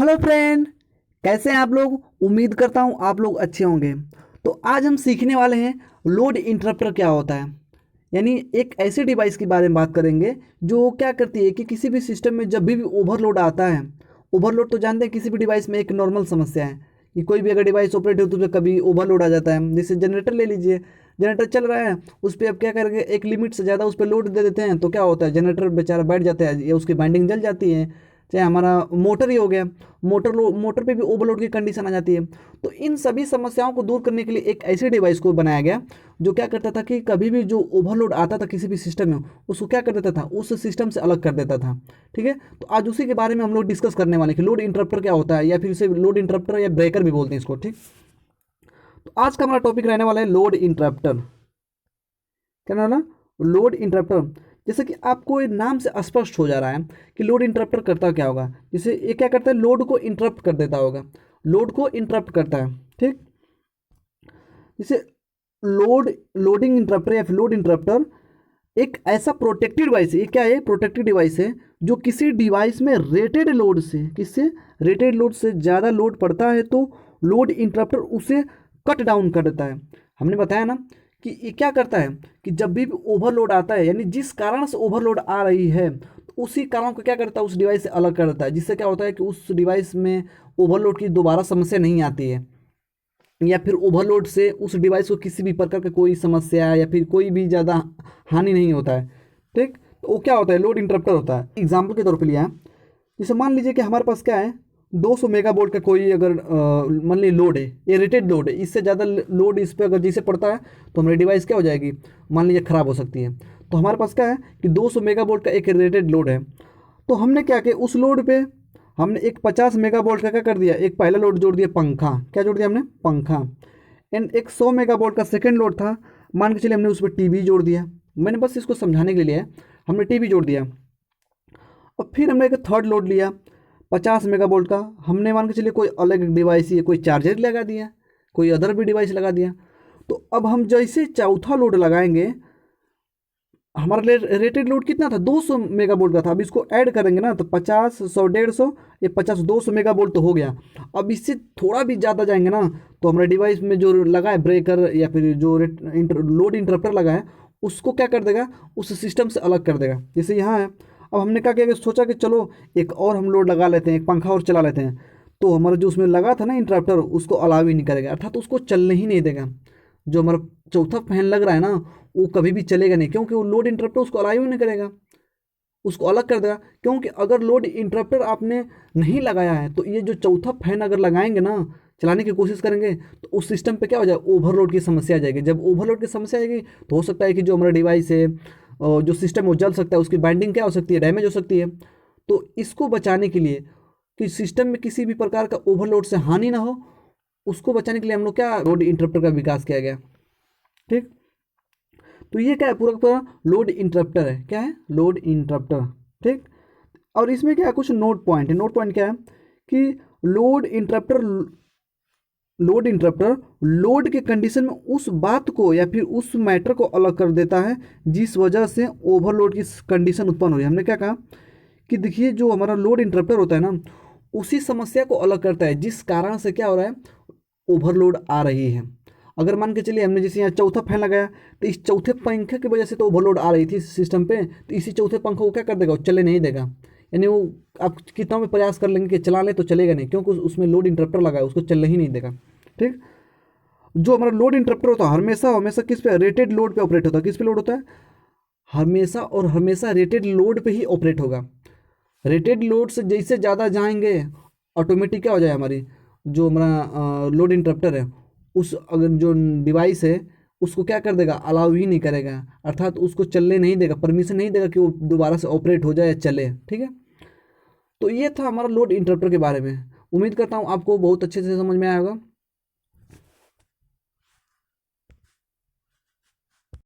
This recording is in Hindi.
हेलो फ्रेंड, कैसे हैं आप लोग। उम्मीद करता हूं आप लोग अच्छे होंगे। तो आज हम सीखने वाले हैं लोड इंटरप्टर क्या होता है। यानी एक ऐसे डिवाइस के बारे में बात करेंगे जो क्या करती है कि किसी भी सिस्टम में जब भी ओवरलोड आता है। ओवरलोड तो जानते हैं किसी भी डिवाइस में एक नॉर्मल समस्या है कि कोई भी अगर डिवाइस ऑपरेट हो तो उसमें कभी ओवरलोड आ जाता है। जैसे जनरेटर ले लीजिए, जनरेटर चल रहा है, उस पर अब क्या करेंगे, एक लिमिट से ज़्यादा उस पर लोड दे देते हैं तो क्या होता है, जनरेटर बेचारा बैठ जाता है या उसकी बाइंडिंग जल जाती है। चाहे हमारा मोटर ही हो गया, मोटर पे भी ओवरलोड की कंडीशन आ जाती है। तो इन सभी समस्याओं को दूर करने के लिए एक ऐसे डिवाइस को बनाया गया जो क्या करता था कि कभी भी जो ओवरलोड आता था किसी भी सिस्टम में उसको क्या कर देता था, उस सिस्टम से अलग कर देता था। ठीक है, तो आज उसी के बारे में हम लोग डिस्कस करने वाले हैं कि लोड इंटरप्टर क्या होता है, या फिर इसे लोड इंटरप्टर या ब्रेकर भी बोलते हैं इसको। ठीक, तो आज का हमारा टॉपिक रहने वाला है लोड इंटरप्टर। क्या नाम है? Load interrupter. जैसे कि आपको ये नाम से स्पष्ट हो जा रहा है कि लोड इंटरप्टर करता क्या होगा। जैसे ये क्या करता है, लोड को इंटरप्ट कर देता होगा, लोड को इंटरप्ट करता है। ठीक, जैसे लोडिंग इंटरप्टर या फिर लोड इंटरप्टर एक ऐसा प्रोटेक्टेड डिवाइस है। ये क्या है, प्रोटेक्टेड डिवाइस है जो किसी डिवाइस में रेटेड लोड से, किससे, रेटेड लोड से ज़्यादा लोड पड़ता है तो लोड इंटरप्टर उसे कट डाउन कर देता है। हमने बताया ना कि ये क्या करता है कि जब भी ओवरलोड आता है, यानी जिस कारण से ओवरलोड आ रही है तो उसी कारण को क्या करता है, उस डिवाइस से अलग कर देता है, जिससे क्या होता है कि उस डिवाइस में ओवरलोड की दोबारा समस्या नहीं आती है, या फिर ओवरलोड से उस डिवाइस को किसी भी प्रकार का कोई समस्या या फिर कोई भी ज़्यादा हानि नहीं होता है। ठीक, तो वो क्या होता है, लोड इंटरप्टर होता है। एग्जाम्पल के तौर पे लिया है, जैसे मान लीजिए कि हमारे पास क्या है, 200 मेगावोल्ट का कोई अगर मान लीजिए लोड है, ये रेटेड लोड है, इससे ज़्यादा लोड इस पर अगर जिसे पड़ता है तो हमारी डिवाइस क्या हो जाएगी, मान लीजिए ख़राब हो सकती है। तो हमारे पास क्या है कि 200 मेगावोल्ट का एक रेटेड लोड है। तो हमने क्या किया, उस लोड पे हमने एक 50 मेगावोल्ट का क्या कर दिया, एक पहला लोड जोड़ दिया, पंखा। क्या जोड़ दिया हमने, पंखा। एंड एक 100 मेगावोल्ट का सेकंड लोड था, मान के चलिए हमने उस पर टीवी जोड़ दिया। मैंने बस इसको समझाने के लिए हमने टीवी जोड़ दिया। और फिर हमने एक थर्ड लोड लिया 50 मेगावोल्ट का, हमने मान के चलिए कोई अलग डिवाइस ही, कोई चार्जर लगा दिया, कोई अदर भी डिवाइस लगा दिया। तो अब हम जैसे चौथा लोड लगाएंगे, हमारा रेटेड लोड कितना था, 200 मेगावोल्ट का था। अब इसको ऐड करेंगे ना तो 50, 100, 150, ये 50, 200 मेगावोल्ट तो हो गया। अब इससे थोड़ा भी ज़्यादा जाएंगे ना तो हमारे डिवाइस में जो लगा है ब्रेकर या फिर जो लोड इंटरप्टर लगा है उसको क्या कर देगा, उस सिस्टम से अलग कर देगा। जैसे यहाँ है, अब हमने क्या किया कि सोचा कि चलो एक और हम लोड लगा लेते हैं, एक पंखा और चला लेते हैं। तो हमारा जो उसमें लगा था ना इंटरप्टर, उसको अलाउ ही नहीं करेगा, अर्थात उसको चलने ही नहीं देगा। जो हमारा चौथा फैन लग रहा है ना, वो कभी भी चलेगा नहीं, क्योंकि वो लोड इंटरप्टर उसको अलाउ ही नहीं करेगा, उसको अलग कर देगा। क्योंकि अगर लोड इंटरप्टर आपने नहीं लगाया है तो ये जो चौथा फैन अगर लगाएंगे ना, चलाने की कोशिश करेंगे तो उस सिस्टम पे क्या हो जाए, ओवरलोड की समस्या आ जाएगी। जब ओवरलोड की समस्या आएगी तो हो सकता है कि जो हमारा डिवाइस है और जो सिस्टम है वो जल सकता है, उसकी बाइंडिंग क्या हो सकती है, डैमेज हो सकती है। तो इसको बचाने के लिए कि सिस्टम में किसी भी प्रकार का ओवरलोड से हानि ना हो, उसको बचाने के लिए हम लोग क्या, लोड इंटरप्टर का विकास किया गया। ठीक, तो ये क्या है, पूरा का पूरा लोड इंटरप्टर है। क्या है, लोड इंटरप्टर। ठीक, और इसमें क्या है, कुछ नोट पॉइंट है। नोट पॉइंट क्या है कि load interrupter, load interrupter load के कंडीशन में उस बात को या फिर उस मैटर को अलग कर देता है जिस वजह से ओवरलोड की कंडीशन उत्पन्न हो रही है। हमने क्या कहा कि देखिए जो हमारा लोड इंटरप्टर होता है ना, उसी समस्या को अलग करता है जिस कारण से क्या हो रहा है, ओवरलोड आ रही है। अगर मान के चलिए हमने जैसे यहाँ चौथा फैन लगाया तो इस चौथे पंखे की वजह से तो ओवरलोड आ रही थी सिस्टम पे, तो इसी चौथे पंखे को क्या कर देगा, वो चले नहीं देगा। यानी वो आप कितना भी प्रयास कर लेंगे कि चला ले तो चलेगा नहीं, क्योंकि उसमें लोड इंटरप्टर लगा है, उसको चलने ही नहीं देगा। ठीक, जो हमारा लोड इंटरप्टर होता है हमेशा हमेशा किस पे, रेटेड लोड पे ऑपरेट होता है। किस पे लोड होता है, हमेशा और हमेशा रेटेड लोड पे ही ऑपरेट होगा। रेटेड लोड से जैसे ज़्यादा जाएंगे ऑटोमेटिक क्या हो जाए, हमारी जो हमारा लोड इंटरप्टर है उस अगर जो डिवाइस है उसको क्या कर देगा, अलाउ ही नहीं करेगा, अर्थात उसको चलने नहीं देगा, परमिशन नहीं देगा कि वो दोबारा से ऑपरेट हो जाए या चले। ठीक है, तो ये था हमारा लोड इंटरप्टर के बारे में। उम्मीद करता हूँ आपको बहुत अच्छे से समझ में आया होगा।